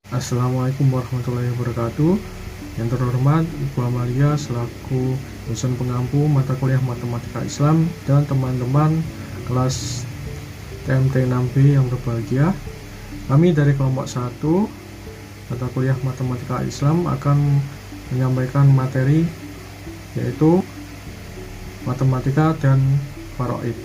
Assalamualaikum warahmatullahi wabarakatuh. Yang terhormat Ibu Amalia selaku dosen pengampu mata kuliah Matematika Islam dan teman-teman kelas TMT 6B yang berbahagia. Kami dari kelompok 1 mata kuliah Matematika Islam akan menyampaikan materi yaitu matematika dan faraid.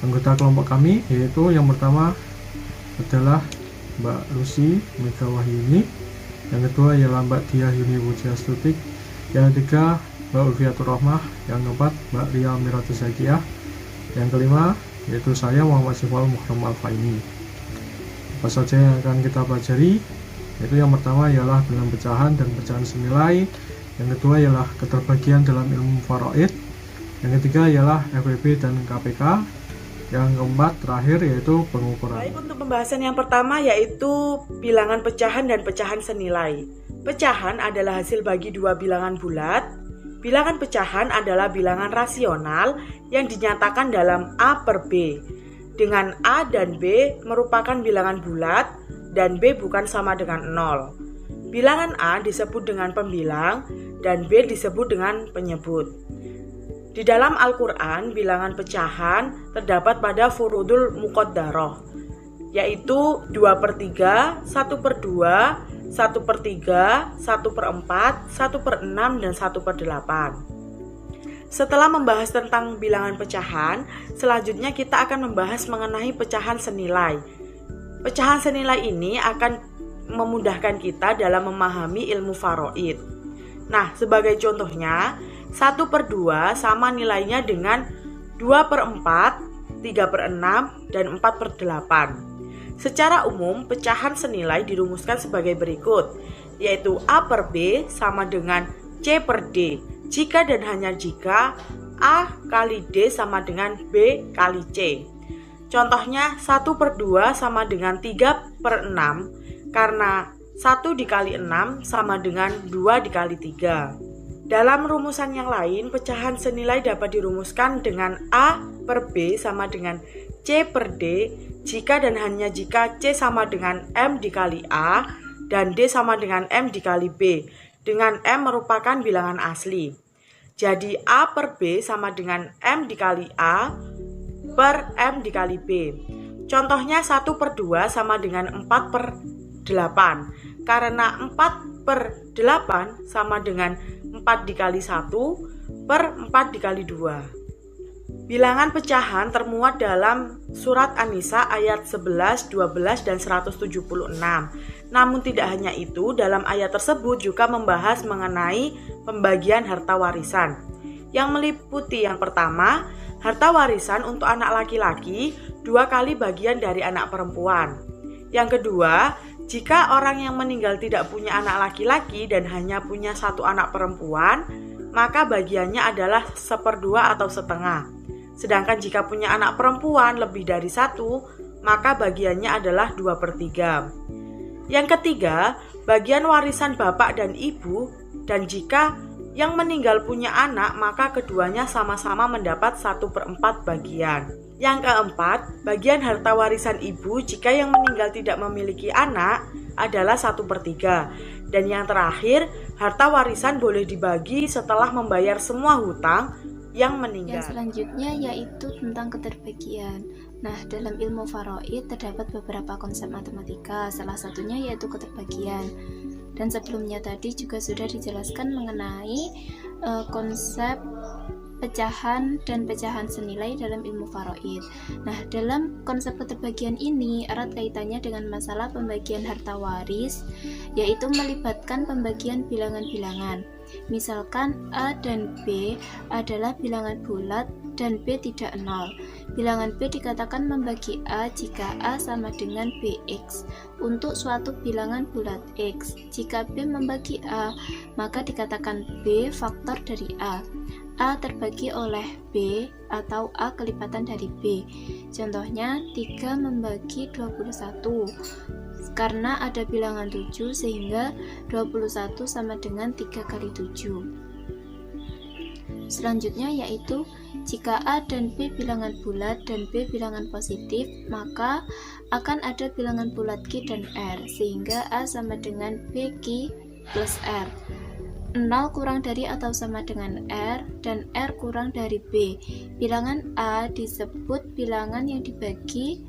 Anggota kelompok kami yaitu yang pertama adalah Mbak Lucy Mega Wahyuni, yang kedua ialah Mbak Diah Yuni Pujiastutik, yang ketiga Mbak Ulfiatur Rohmah, yang keempat Mbak Ria Miratus Zakiah, yang kelima yaitu saya Muhammad Syifal Muhram Al-Faini. Apa saja yang akan kita pelajari? Yaitu yang pertama ialah bilangan pecahan dan pecahan senilai, yang kedua ialah keterbagian dalam ilmu faraid, yang ketiga ialah FEB dan KPK, yang keempat terakhir yaitu pengukuran. Baik, untuk pembahasan yang pertama yaitu bilangan pecahan dan pecahan senilai. Pecahan adalah hasil bagi dua bilangan bulat. Bilangan pecahan adalah bilangan rasional yang dinyatakan dalam A per B, dengan A dan B merupakan bilangan bulat dan B bukan sama dengan 0. Bilangan A disebut dengan pembilang dan B disebut dengan penyebut. Di dalam Al-Quran, bilangan pecahan terdapat pada furudul muqaddarah, yaitu 2/3, 1/2, 1/3, 1/4, 1/6, dan 1/8. Setelah membahas tentang bilangan pecahan, selanjutnya kita akan membahas mengenai pecahan senilai. Pecahan senilai ini akan memudahkan kita dalam memahami ilmu faraid. Nah, sebagai contohnya, 1/2 sama nilainya dengan 2/4, 3/6, dan 4/8. Secara umum, pecahan senilai dirumuskan sebagai berikut, yaitu A per B sama dengan C per D, jika dan hanya jika A kali D sama dengan B kali C. Contohnya, 1/2 sama dengan 3/6, karena 1 dikali 6 sama dengan 2 dikali 3. Dalam rumusan yang lain, pecahan senilai dapat dirumuskan dengan A per B sama dengan C per D, jika dan hanya jika C sama dengan M dikali A dan D sama dengan M dikali B, dengan M merupakan bilangan asli. Jadi A per B sama dengan M dikali A per M dikali B. Contohnya 1/2 sama dengan 4/8, karena 4/8 sama dengan 4 dikali 1 per 4 dikali 2. Bilangan pecahan termuat dalam surat An-Nisa ayat 11, 12, dan 176. Namun tidak hanya itu, dalam ayat tersebut juga membahas mengenai pembagian harta warisan, yang meliputi yang pertama, harta warisan untuk anak laki-laki 2 kali bagian dari anak perempuan. Yang kedua, jika orang yang meninggal tidak punya anak laki-laki dan hanya punya 1 anak perempuan, maka bagiannya adalah 1/2 atau setengah. Sedangkan jika punya anak perempuan lebih dari 1, maka bagiannya adalah 2/3. Yang ketiga, bagian warisan bapak dan ibu, dan jika yang meninggal punya anak, maka keduanya sama-sama mendapat 1/4 bagian. Yang keempat, bagian harta warisan ibu jika yang meninggal tidak memiliki anak adalah 1/3. Dan yang terakhir, harta warisan boleh dibagi setelah membayar semua hutang yang meninggal. Yang selanjutnya yaitu tentang keterbagian. Nah, dalam ilmu faraid terdapat beberapa konsep matematika, salah satunya yaitu keterbagian. Dan sebelumnya tadi juga sudah dijelaskan mengenai konsep pecahan dan pecahan senilai dalam ilmu faraid. Nah, dalam konsep keterbagian ini erat kaitannya dengan masalah pembagian harta waris, yaitu melibatkan pembagian bilangan-bilangan. Misalkan A dan B adalah bilangan bulat dan B tidak 0. Bilangan B dikatakan membagi A jika A sama dengan Bx untuk suatu bilangan bulat X. Jika B membagi A, maka dikatakan B faktor dari A. A terbagi oleh B atau A kelipatan dari B. Contohnya 3 membagi 21. Karena ada bilangan 7 sehingga 21 sama dengan 3 kali 7. Selanjutnya yaitu Jika A dan B bilangan bulat dan B bilangan positif, maka akan ada bilangan bulat Q dan R, sehingga A sama dengan B Q plus R. 0 kurang dari atau sama dengan R, dan R kurang dari B. Bilangan A disebut bilangan yang dibagi,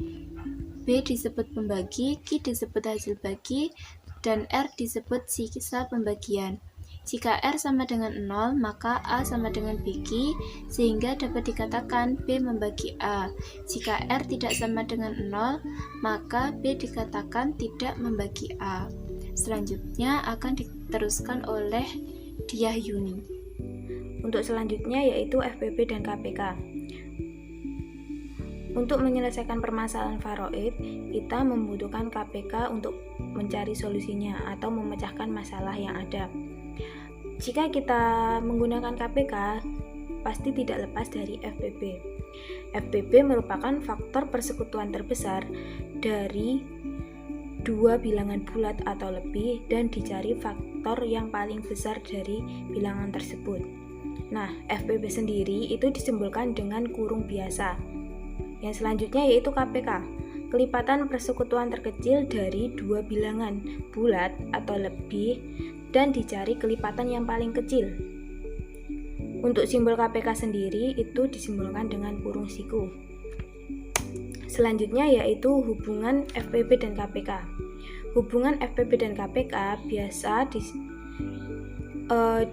B disebut pembagi, Q disebut hasil bagi, dan R disebut sisa pembagian. Jika R sama dengan 0, maka A sama dengan BQ, sehingga dapat dikatakan B membagi A. Jika R tidak sama dengan 0, maka B dikatakan tidak membagi A. Selanjutnya akan diteruskan oleh Diah Yuni. Untuk selanjutnya yaitu FPP dan KPK. Untuk menyelesaikan permasalahan Faraid, kita membutuhkan KPK untuk mencari solusinya atau memecahkan masalah yang ada. Jika kita menggunakan KPK, pasti tidak lepas dari FPP. FPP merupakan faktor persekutuan terbesar dari dua bilangan bulat atau lebih dan dicari faktor yang paling besar dari bilangan tersebut. Nah, FPP sendiri itu disimbolkan dengan kurung biasa. Yang selanjutnya yaitu KPK, kelipatan persekutuan terkecil dari dua bilangan bulat atau lebih dan dicari kelipatan yang paling kecil. Untuk simbol KPK sendiri itu disimbolkan dengan kurung siku. Selanjutnya yaitu hubungan FPP dan KPK. Hubungan FPP dan KPK biasa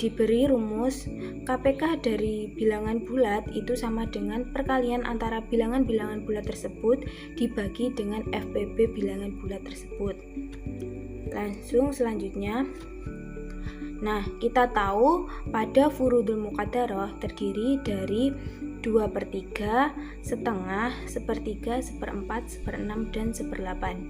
diberi rumus KPK dari bilangan bulat itu sama dengan perkalian antara bilangan-bilangan bulat tersebut dibagi dengan FPP bilangan bulat tersebut. Langsung selanjutnya, nah kita tahu pada furudul muqaddarah terdiri dari 2/3, setengah, 1/3, 1/4, 1/6, dan 1/8.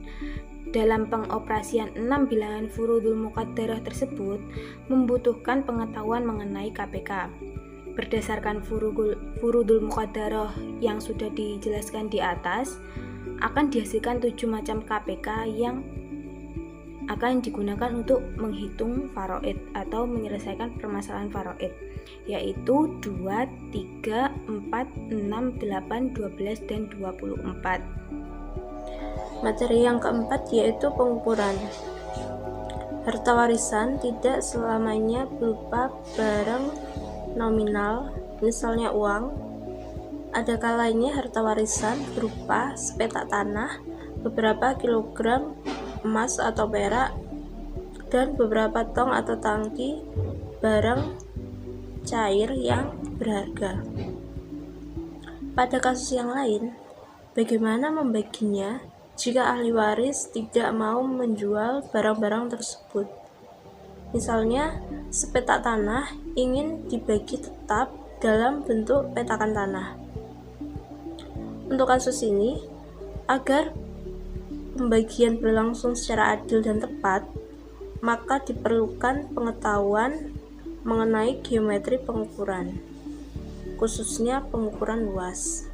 Dalam pengoperasian 6 bilangan furudul muqaddarah tersebut membutuhkan pengetahuan mengenai KPK. Berdasarkan furudul muqaddarah yang sudah dijelaskan di atas, akan dihasilkan 7 macam KPK yang akan digunakan untuk menghitung faraid atau menyelesaikan permasalahan faraid, yaitu 2, 3, 4, 6, 8, 12, dan 24. Materi yang keempat yaitu pengukuran. Harta warisan tidak selamanya berupa barang nominal, misalnya uang. Ada kalanya harta warisan berupa sepetak tanah, beberapa kilogram emas atau perak, dan beberapa tong atau tangki barang cair yang berharga. Pada kasus yang lain, bagaimana membaginya jika ahli waris tidak mau menjual barang-barang tersebut? Misalnya, sepetak tanah ingin dibagi tetap dalam bentuk petakan tanah. Untuk kasus ini, agar pembagian berlangsung secara adil dan tepat, maka diperlukan pengetahuan mengenai geometri pengukuran, khususnya pengukuran luas.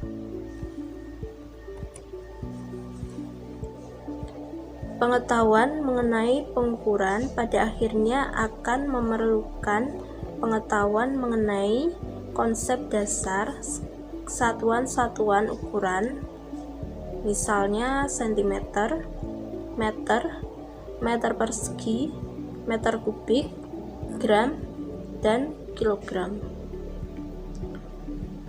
Pengetahuan mengenai pengukuran pada akhirnya akan memerlukan pengetahuan mengenai konsep dasar satuan-satuan ukuran, misalnya sentimeter, meter, meter persegi, meter kubik, gram, dan kilogram.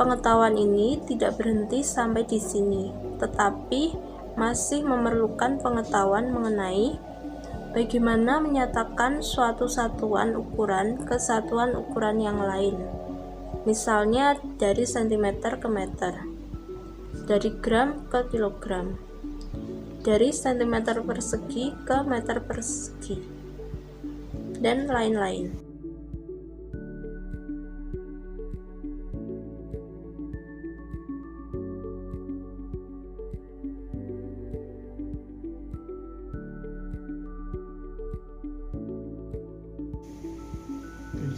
Pengetahuan ini tidak berhenti sampai di sini, tetapi masih memerlukan pengetahuan mengenai bagaimana menyatakan suatu satuan ukuran ke satuan ukuran yang lain, misalnya dari sentimeter ke meter, dari gram ke kilogram, dari sentimeter persegi ke meter persegi, dan lain-lain.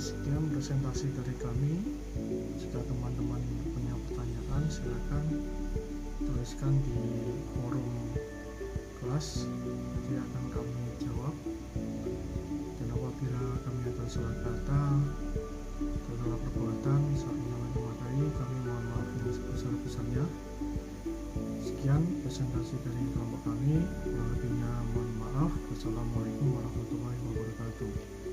Sekian presentasi dari kami. Jika teman-teman punya pertanyaan, silakan tuliskan di forum kelas, nanti akan kami jawab. Dan apabila kami ada salah kata, segala perbuatan saat menyalahi kami mohon maaf yang sebesar-besarnya. Sekian presentasi dari kelompok kami, kurang lebihnya mohon maaf. Wassalamualaikum warahmatullahi wabarakatuh.